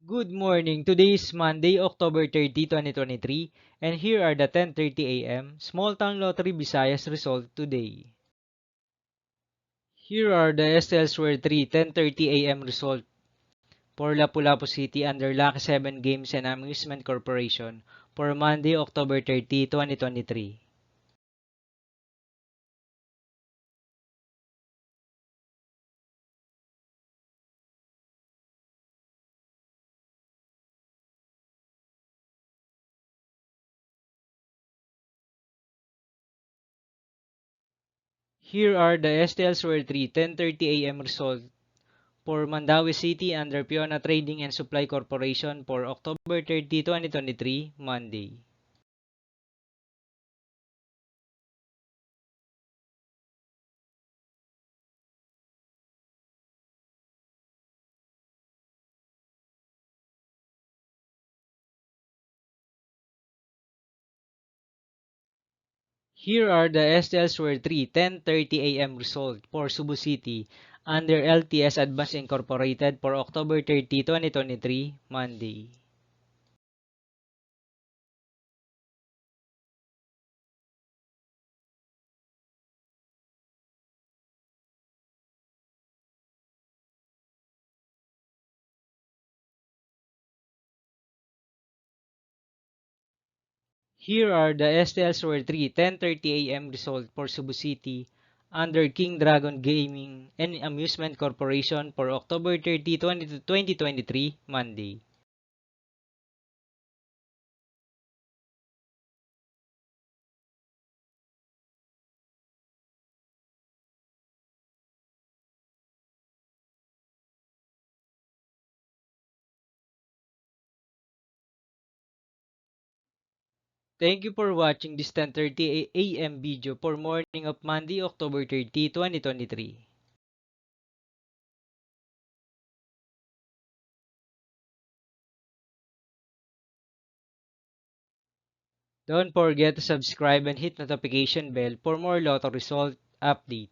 Good morning. Today is Monday, October 30, 2023, and here are the 10:30 a.m. Small Town Lottery Visayas result today. Here are the SLSware 3 10:30 a.m. result for Lapu-Lapu City under Lucky 7 Games and Amusement Corporation for Monday, October 30, 2023. Here are the STLSware 3 10:30 a.m. result for Mandawi City under Piona Trading and Supply Corporation for October 30, 2023, Monday. Here are the STLSware 3 10:30 a.m. result for Cebu City under LTS Advance Incorporated for October 30, 2023, Monday. Here are the STLSware 3 10:30 a.m. result for Cebu City under King Dragon Gaming and Amusement Corporation for October 30, 2023, Monday. Thank you for watching this 10:30 a.m. video for morning of Monday, October 30, 2023. Don't forget to subscribe and hit notification bell for more lotto result update.